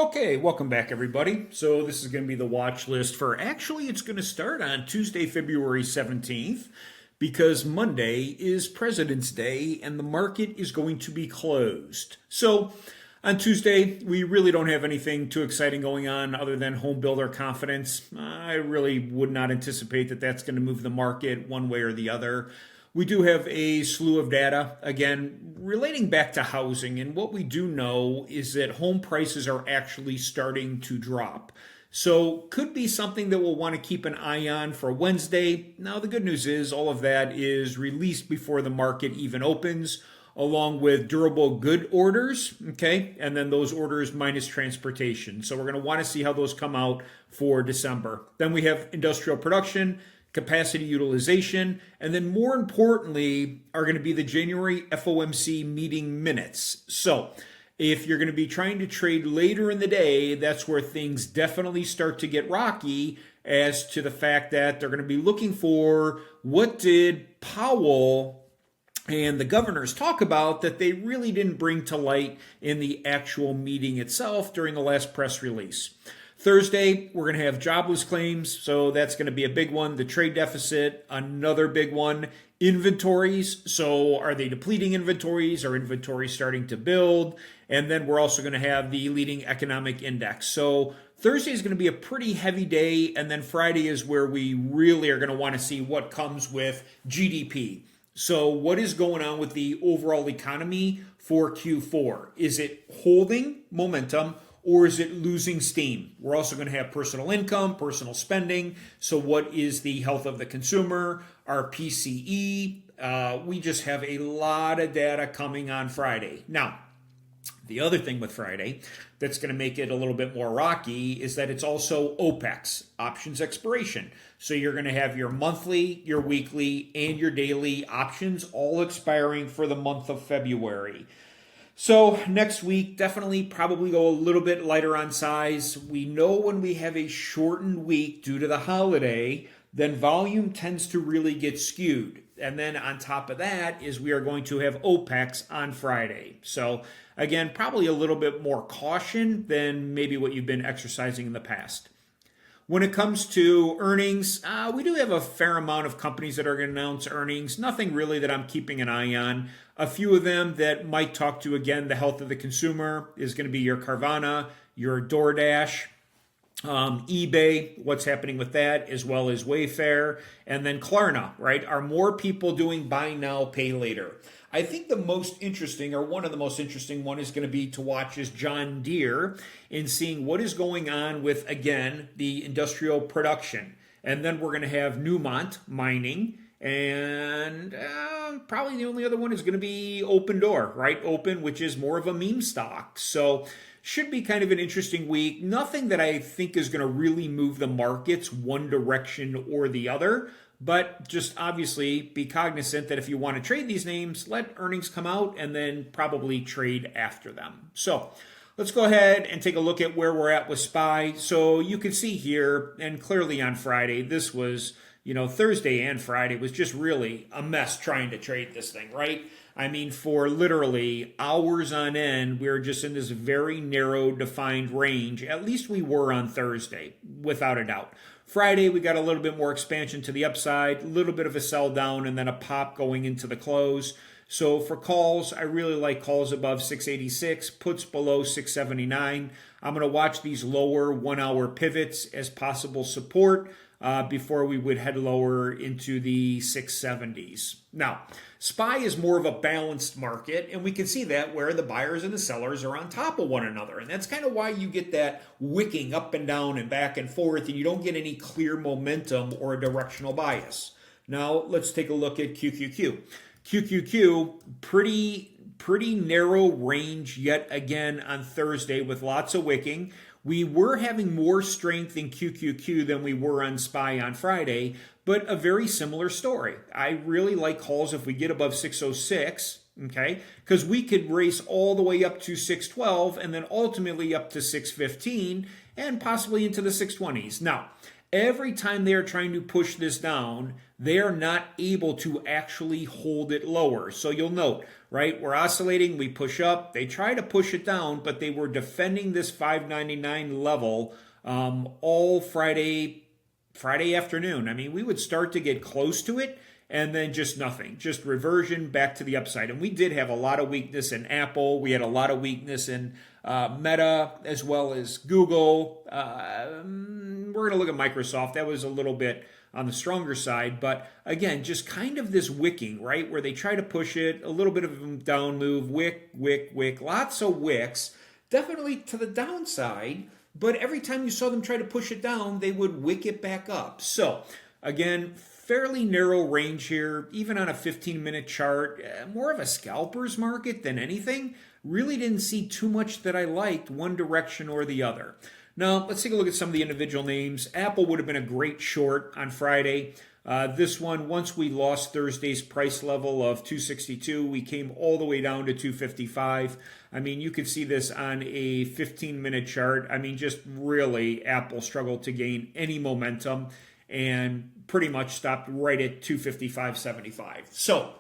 Okay, welcome back everybody. So this is going to be the watch list for, actually it's going to start on Tuesday, February 17th because Monday is President's Day and the market is going to be closed. So on Tuesday, we really don't have anything too exciting going on other than home builder confidence. I really would not anticipate that that's going to move the market one way or the other. We do have a slew of data, again, relating back to housing. And what we do know is that home prices are actually starting to drop. So could be something that we'll want to keep an eye on for Wednesday. Now, the good news is all of that is released before the market even opens, along with durable good orders, okay? And then those orders minus transportation. So we're going to want to see how those come out for December. Then we have industrial production, capacity utilization, and then more importantly are going to be the January FOMC meeting minutes. So if you're going to be trying to trade later in the day, that's where things definitely start to get rocky as to the fact that they're going to be looking for what did Powell and the governors talk about that they really didn't bring to light in the actual meeting itself during the last press release. Thursday, we're going to have jobless claims, so that's going to be a big one. The trade deficit, another big one. Inventories, so are they depleting inventories? Are inventories starting to build? And then we're also going to have the leading economic index. So Thursday is going to be a pretty heavy day, and then Friday is where we really are going to want to see what comes with GDP. So what is going on with the overall economy for Q4? Is it holding momentum? Or is it losing steam? We're also going to have personal income, personal spending. So what is the health of the consumer? Our PCE. We just have a lot of data coming on Friday. Now, the other thing with Friday that's going to make it a little bit more rocky is that it's also OPEX, options expiration. So you're going to have your monthly, your weekly, and your daily options all expiring for the month of February. So next week, definitely probably go a little bit lighter on size. We know when we have a shortened week due to the holiday, then volume tends to really get skewed. And then on top of that is we are going to have OPEX on Friday. So again, probably a little bit more caution than maybe what you've been exercising in the past. When it comes to earnings, we do have a fair amount of companies that are going to announce earnings. Nothing really that I'm keeping an eye on. A few of them that might talk to, again, the health of the consumer is going to be your Carvana, your DoorDash, eBay, what's happening with that, as well as Wayfair, and then Klarna, right? Are more people doing buy now, pay later? I think the most interesting, or one of the most interesting one, is going to be to watch is John Deere in seeing what is going on with, again, the industrial production. And then we're going to have Newmont mining, and probably the only other one is going to be Open Door, right? Open, which is more of a meme stock. So should be kind of an interesting week. Nothing that I think is going to really move the markets one direction or the other. But just obviously be cognizant that if you want to trade these names, let earnings come out and then probably trade after them. So let's go ahead and take a look at where we're at with SPY. So you can see here, and clearly on Friday, this was, Thursday and Friday was just really a mess trying to trade this thing, right? I mean, for literally hours on end, we were just in this very narrow, defined range. At least we were on Thursday, without a doubt. Friday, we got a little bit more expansion to the upside, a little bit of a sell down, and then a pop going into the close. So for calls, I really like calls above 686, puts below 679. I'm going to watch these lower 1 hour pivots as possible support before we would head lower into the 670s. Now, SPY is more of a balanced market, and we can see that where the buyers and the sellers are on top of one another. And that's kind of why you get that wicking up and down and back and forth, and you don't get any clear momentum or a directional bias. Now, let's take a look at QQQ. QQQ, pretty narrow range yet again on Thursday with lots of wicking. We were having more strength in QQQ than we were on SPY on Friday, but a very similar story. I really like calls if we get above 606, okay? Because we could race all the way up to 612 and then ultimately up to 615 and possibly into the 620s. Now, every time they are trying to push this down, they are not able to actually hold it lower. So you'll note, right, we're oscillating, we push up, they try to push it down, but they were defending this 599 level all Friday afternoon. I mean, we would start to get close to it, and then just nothing, just reversion back to the upside. And we did have a lot of weakness in Apple. We had a lot of weakness in Meta as well as Google. We're going to look at Microsoft. That was a little bit on the stronger side. But again, just kind of this wicking, right, where they try to push it, a little bit of a down move, wick, lots of wicks, definitely to the downside. But every time you saw them try to push it down, they would wick it back up. So again, fairly narrow range here, even on a 15-minute chart, more of a scalper's market than anything. Really didn't see too much that I liked one direction or the other. Now, let's take a look at some of the individual names. Apple would have been a great short on Friday. This one, once we lost Thursday's price level of 262, we came all the way down to 255. I mean, you could see this on a 15-minute chart. I mean, just really, Apple struggled to gain any momentum and pretty much stopped right at 255.75. So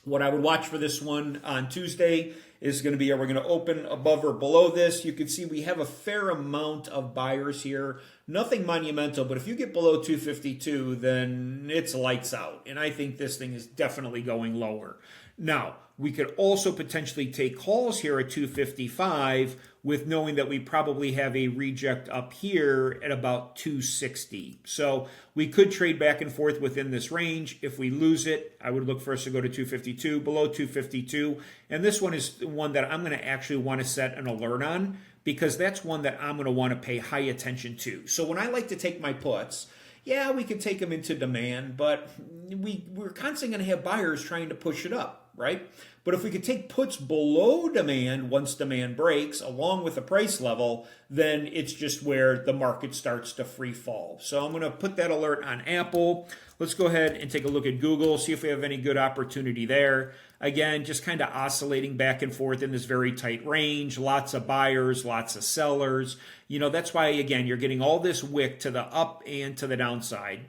what I would watch for this one on Tuesday is going to be, are we going to open above or below this? You can see we have a fair amount of buyers here. Nothing monumental, but if you get below 252, then it's lights out. And I think this thing is definitely going lower. Now, we could also potentially take calls here at 255 with knowing that we probably have a reject up here at about 260. So we could trade back and forth within this range. If we lose it, I would look for us to go to 252, below 252. And this one is one that I'm going to actually want to set an alert on because that's one that I'm going to want to pay high attention to. So when I like to take my puts, yeah, we could take them into demand, but we're constantly going to have buyers trying to push it up, right? But if we could take puts below demand once demand breaks, along with the price level, then it's just where the market starts to free fall. So I'm going to put that alert on Apple. Let's go ahead and take a look at Google, see if we have any good opportunity there. Again, just kind of oscillating back and forth in this very tight range. Lots of buyers, lots of sellers. You know, that's why, again, you're getting all this wick to the up and to the downside.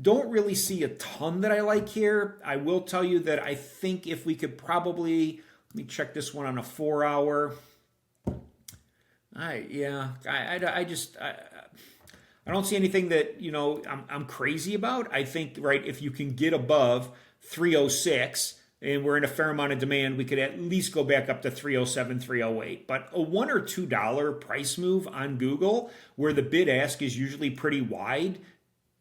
Don't really see a ton that I like here. I will tell you that I think if we could probably, let me check this one on a 4 hour. I don't see anything that, you know, I'm crazy about. I think, right, if you can get above 306 and we're in a fair amount of demand, we could at least go back up to 307, 308. But a $1 or $2 price move on Google, where the bid ask is usually pretty wide,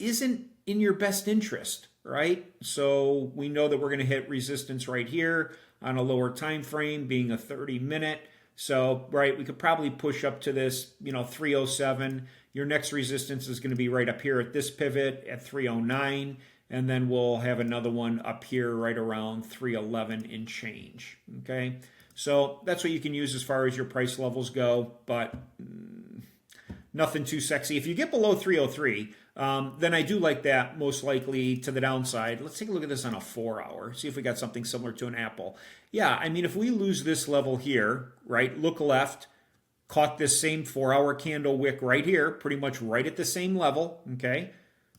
isn't in your best interest, right? So we know that we're going to hit resistance right here on a lower time frame, being a 30-minute. So, right, we could probably push up to this, you know, 307. Your next resistance is going to be right up here at this pivot at 309. And then we'll have another one up here right around 311 and change, okay? So that's what you can use as far as your price levels go, but nothing too sexy. If you get below 303, then I do like that most likely to the downside. Let's take a look at this on a 4 hour, see if we got something similar to an Apple. Yeah, I mean, if we lose this level here, right, look left, caught this same 4 hour candle wick right here, pretty much right at the same level, okay?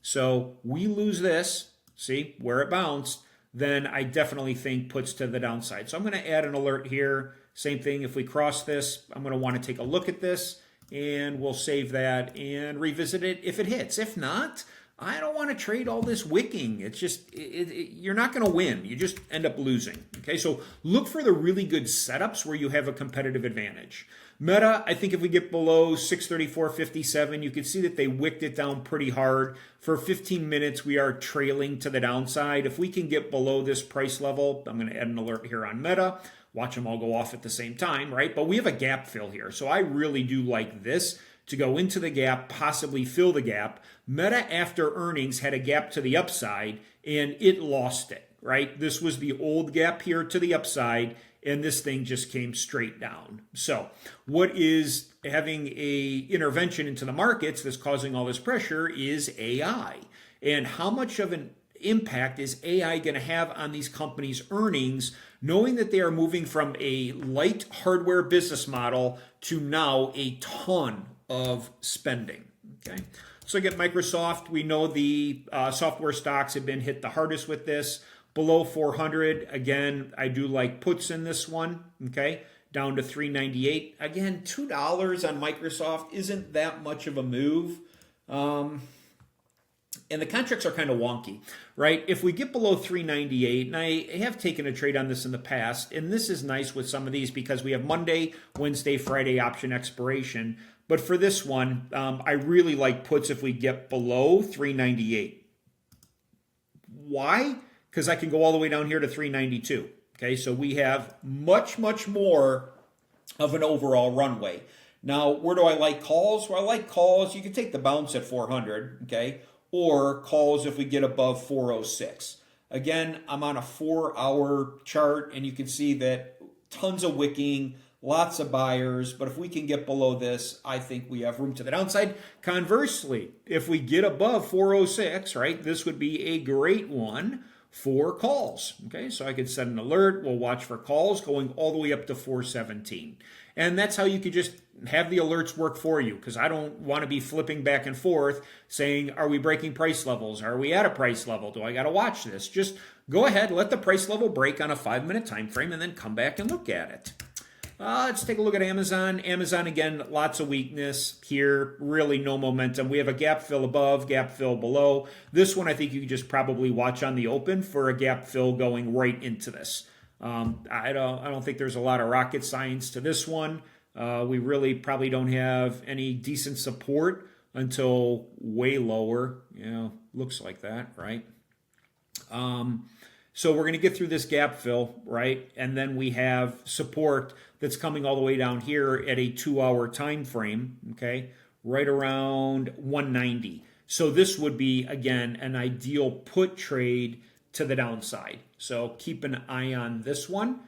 So we lose this, see, where it bounced, then I definitely think puts to the downside. So I'm going to add an alert here. Same thing, if we cross this, I'm going to want to take a look at this, and we'll save that and revisit it if it hits. If not, I don't want to trade all this wicking. It's just, you're not going to win. You just end up losing. Okay, so look for the really good setups where you have a competitive advantage. Meta, I think if we get below 634.57, you can see that they wicked it down pretty hard. For 15 minutes, we are trailing to the downside. If we can get below this price level, I'm going to add an alert here on Meta. Watch them all go off at the same time, right? But we have a gap fill here. So I really do like this to go into the gap, possibly fill the gap. Meta, after earnings, had a gap to the upside, and it lost it, right? This was the old gap here to the upside, and this thing just came straight down. So what is having a intervention into the markets that's causing all this pressure is AI. And how much of an impact is AI going to have on these companies' earnings, knowing that they are moving from a light hardware business model to now a ton of spending? Okay, So I get Microsoft. We know the software stocks have been hit the hardest with this. Below 400, again, I do like puts in this one, okay? Down to 398. Again, $2 on Microsoft isn't that much of a move. And the contracts are kind of wonky, right? If we get below 398, and I have taken a trade on this in the past, and this is nice with some of these because we have Monday, Wednesday, Friday option expiration. But for this one, I really like puts if we get below 398. Why? Because I can go all the way down here to 392. Okay, so we have much, much more of an overall runway. Now, where do I like calls? Well, I like calls. You can take the bounce at 400, okay? Or calls if we get above 406. Again, I'm on a 4-hour chart, and you can see that tons of wicking, lots of buyers, but if we can get below this, I think we have room to the downside. Conversely, if we get above 406, right, this would be a great one for calls. Okay, so I could set an alert. We'll watch for calls going all the way up to 417. And that's how you could just have the alerts work for you, because I don't want to be flipping back and forth saying, are we breaking price levels? Are we at a price level? Do I got to watch this? Just go ahead, let the price level break on a 5-minute time frame, and then come back and look at it. Let's take a look at Amazon. Amazon, again, lots of weakness here, really no momentum. We have a gap fill above, gap fill below. This one I think you can just probably watch on the open for a gap fill going right into this. I don't think there's a lot of rocket science to this one. We really probably don't have any decent support until way lower. Looks like that, right? So we're going to get through this gap fill, right? And then we have support that's coming all the way down here at a 2-hour time frame, okay? Right around 190. So this would be, again, an ideal put trade to the downside. So keep an eye on this one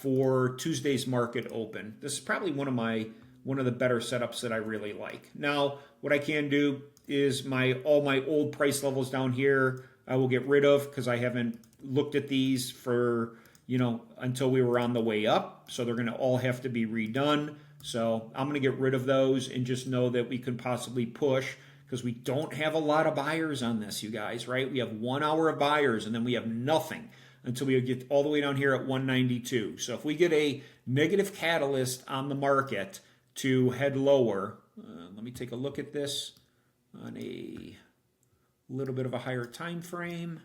for Tuesday's market open. This is probably one of the better setups that I really like. Now, what I can do is all my old price levels down here I will get rid of, because I haven't looked at these for, until we were on the way up. So they're going to all have to be redone. So I'm going to get rid of those and just know that we could possibly push, because we don't have a lot of buyers on this, you guys, right? We have 1 hour of buyers, and then we have nothing until we get all the way down here at 192. So if we get a negative catalyst on the market to head lower, let me take a look at this on a little bit of a higher time frame.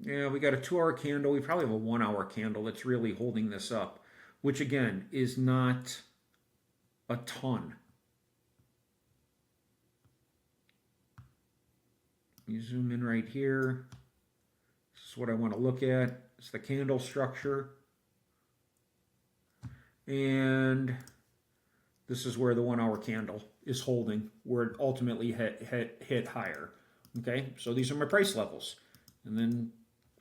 Yeah, we got a 2-hour candle. We probably have a 1-hour candle that's really holding this up, which again is not a ton. You zoom in right here. This is what I want to look at. It's the candle structure. And this is where the 1-hour candle is holding, where it ultimately hit higher. Okay, so these are my price levels. And then,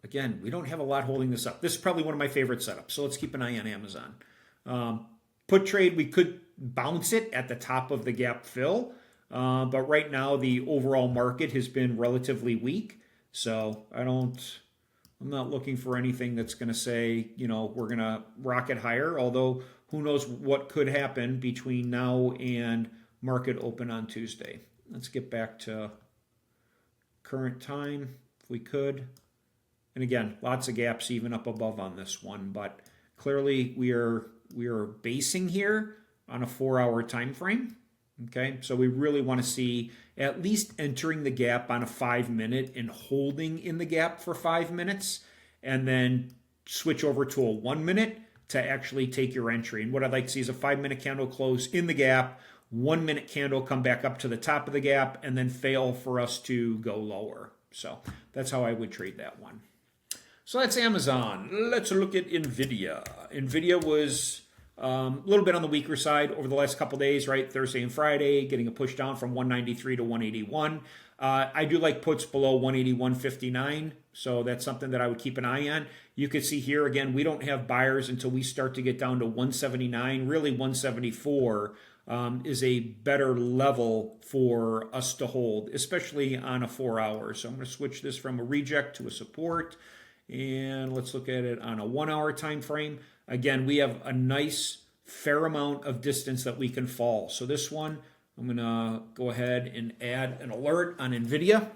again, we don't have a lot holding this up. This is probably one of my favorite setups, so let's keep an eye on Amazon. Put trade, we could bounce it at the top of the gap fill, but right now the overall market has been relatively weak, so I'm not looking for anything that's going to say, we're going to rocket higher, although who knows what could happen between now and market open on Tuesday. Let's get back to current time, if we could. And again, lots of gaps even up above on this one, but clearly we are basing here on a 4-hour time frame. Okay, so we really want to see at least entering the gap on a 5-minute and holding in the gap for 5 minutes, and then switch over to a 1-minute to actually take your entry. And what I'd like to see is a 5-minute candle close in the gap, 1-minute candle come back up to the top of the gap, and then fail for us to go lower. So that's how I would trade that one. So that's Amazon. Let's look at NVDA. NVDA was a little bit on the weaker side over the last couple days, right? Thursday and Friday, getting a push down from 193 to 181. I do like puts below 181.59, so that's something that I would keep an eye on. You can see here, again, we don't have buyers until we start to get down to 179. Really, 174 is a better level for us to hold, especially on a 4-hour. So I'm going to switch this from a reject to a support. And let's look at it on a 1 hour time frame. Again, we have a nice fair amount of distance that we can fall. So this one, I'm going to go ahead and add an alert on NVIDIA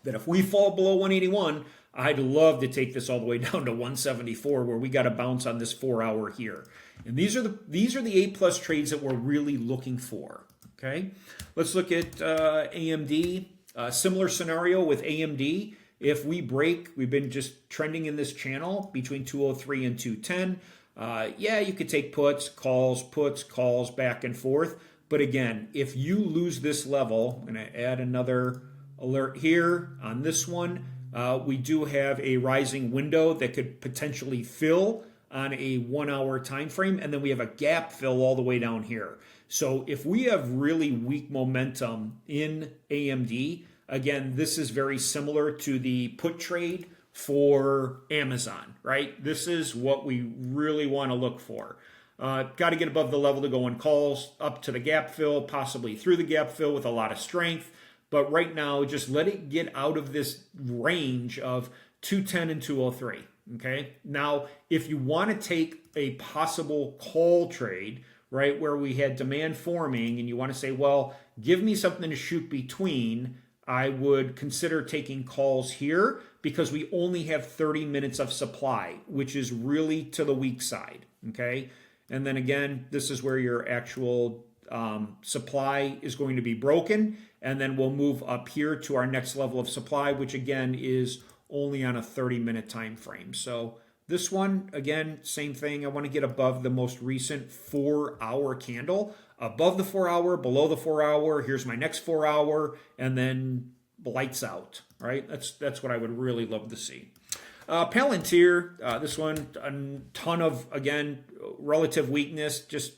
that if we fall below 181, I'd love to take this all the way down to 174 where we got to bounce on this 4 hour here. And these are the A plus trades that we're really looking for. Okay, let's look at AMD. Similar scenario with AMD. If we break, we've been just trending in this channel between 203 and 210. Yeah, you could take puts, calls back and forth. But again, if you lose this level, I'm going to add another alert here on this one. We do have a rising window that could potentially fill on a 1 hour time frame, and then we have a gap fill all the way down here. So if we have really weak momentum in AMD, again, this is very similar to the put trade for Amazon, right? This is what we really want to look for. Got to get above the level to go in calls, up to the gap fill, possibly through the gap fill with a lot of strength. But right now, just let it get out of this range of 210 and 203, okay? Now, if you want to take a possible call trade, right, where we had demand forming and you want to say, well, give me something to shoot between, I would consider taking calls here because we only have 30 minutes of supply, which is really to the weak side, okay? And then again, this is where your actual supply is going to be broken, and then we'll move up here to our next level of supply, which again is only on a 30-minute time frame. So this one, again, same thing. I want to get above the most recent 4 hour candle, above the 4 hour, below the 4 hour. Here's my next 4 hour, and then lights out, right? That's what I would really love to see. Palantir, this one, a ton of, again, relative weakness, just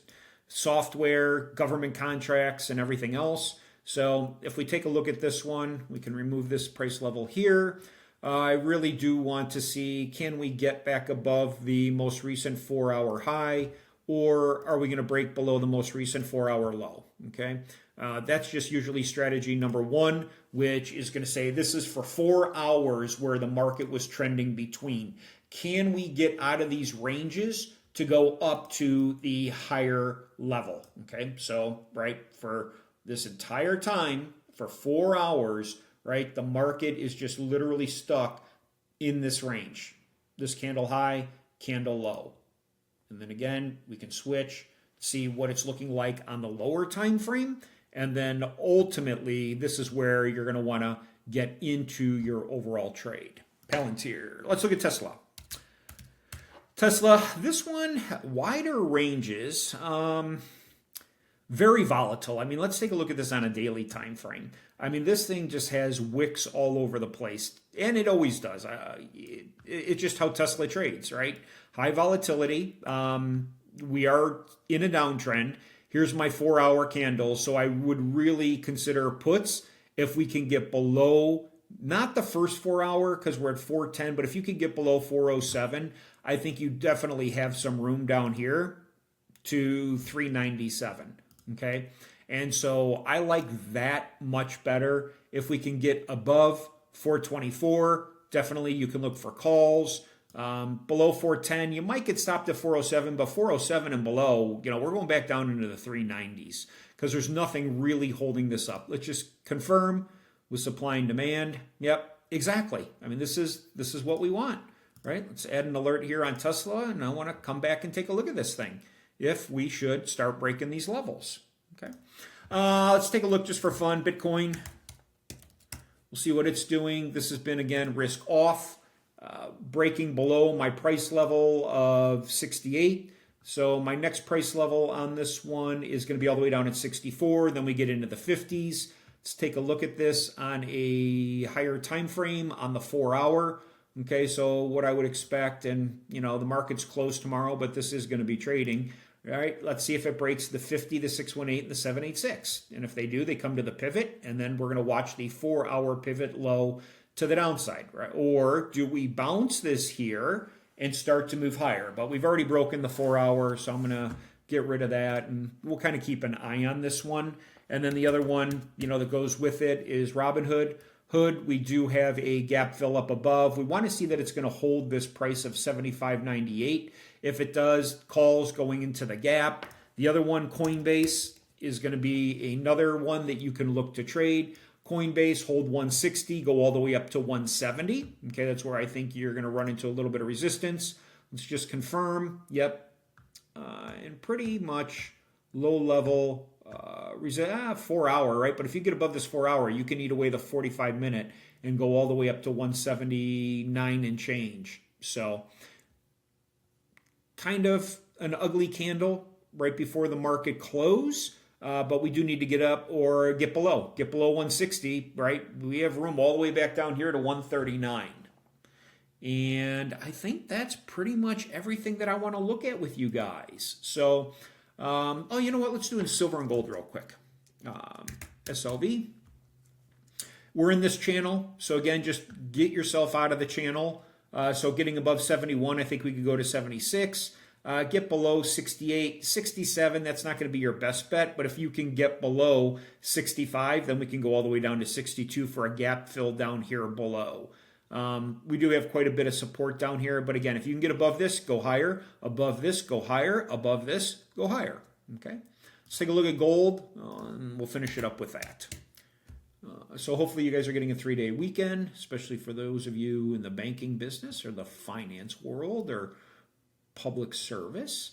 software, government contracts, and everything else. So if we take a look at this one, we can remove this price level here. I really do want to see, can we get back above the most recent 4 hour high, or are we going to break below the most recent 4 hour low? Okay, that's just usually strategy number one, which is going to say this is for 4 hours where the market was trending between. Can we get out of these ranges to go up to the higher level? Okay, so right, for this entire time, for 4 hours, right, the market is just literally stuck in this range. This candle high, candle low. And then again, we can switch, see what it's looking like on the lower time frame. And then ultimately, this is where you're going to want to get into your overall trade. Palantir. Let's look at Tesla. Tesla, this one, wider ranges, very volatile. I mean, let's take a look at this on a daily time frame. I mean, this thing just has wicks all over the place, and it always does. It's just how Tesla trades, right? High volatility. We are in a downtrend. Here's my 4 hour candle, so I would really consider puts if we can get below, not the first 4 hour because we're at 410, but if you can get below 407, I think you definitely have some room down here to 397. Okay, and so I like that much better. If we can get above 424, definitely you can look for calls. Below 410, you might get stopped at 407, but 407 and below, we're going back down into the 390s because there's nothing really holding this up. Let's just confirm with supply and demand. Yep, exactly. I mean, this is what we want, right? Let's add an alert here on Tesla, and I want to come back and take a look at this thing if we should start breaking these levels. Okay, let's take a look just for fun. Bitcoin, we'll see what it's doing. This has been, again, risk off, breaking below my price level of 68. So my next price level on this one is going to be all the way down at 64. Then we get into the 50s. Let's take a look at this on a higher time frame on the 4 hour. Okay, so what I would expect, and the market's closed tomorrow, but this is going to be trading. All right, let's see if it breaks the 50, the 618, and the 786. And if they do, they come to the pivot, and then we're going to watch the 4 hour pivot low to the downside, right? Or do we bounce this here and start to move higher? But we've already broken the 4 hour, so I'm going to get rid of that, and we'll kind of keep an eye on this one. And then the other one, that goes with it is Robinhood. hood, we do have a gap fill up above. We want to see that it's going to hold this price of 75.98. If it does, calls going into the gap. The other one, Coinbase, is going to be another one that you can look to trade. Coinbase, hold 160, go all the way up to 170. Okay, that's where I think you're going to run into a little bit of resistance. Let's just confirm. Yep. And pretty much low level 4 hour, right? But if you get above this 4 hour, you can eat away the 45 minute and go all the way up to 179 and change. So kind of an ugly candle right before the market close. But we do need to get up or get below 160, right? We have room all the way back down here to 139. And I think that's pretty much everything that I want to look at with you guys. So, oh, you know what? Let's do in silver and gold real quick. SLV. We're in this channel. So again, just get yourself out of the channel. So getting above 71, I think we could go to 76. Get below 68, 67, that's not going to be your best bet. But if you can get below 65, then we can go all the way down to 62 for a gap fill down here below. We do have quite a bit of support down here. But again, if you can get above this, go higher. Above this, go higher. Above this, go higher. Okay. Let's take a look at gold, and we'll finish it up with that. So hopefully you guys are getting a 3-day weekend, especially for those of you in the banking business or the finance world or public service.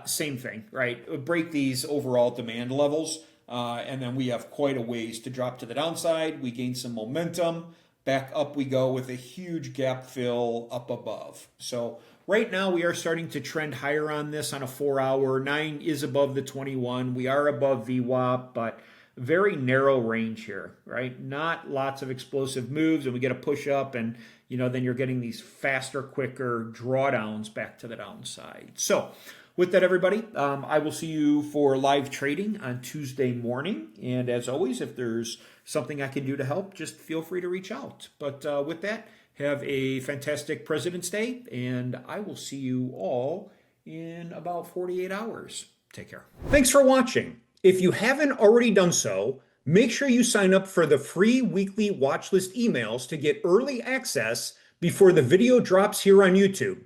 Same thing, right? Break these overall demand levels, and then we have quite a ways to drop to the downside. We gain some momentum. Back up we go with a huge gap fill up above. So right now we are starting to trend higher on this on a 4 hour. 9 is above the 21. We are above VWAP, but very narrow range here, right? Not lots of explosive moves, and we get a push up, and then you're getting these faster, quicker drawdowns back to the downside. So with that, everybody, I will see you for live trading on Tuesday morning. And as always, if there's something I can do to help, just feel free to reach out. But with that, have a fantastic President's Day, and I will see you all in about 48 hours. Take care. Thanks for watching. If you haven't already done so, make sure you sign up for the free weekly Watchlist emails to get early access before the video drops here on YouTube.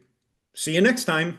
See you next time.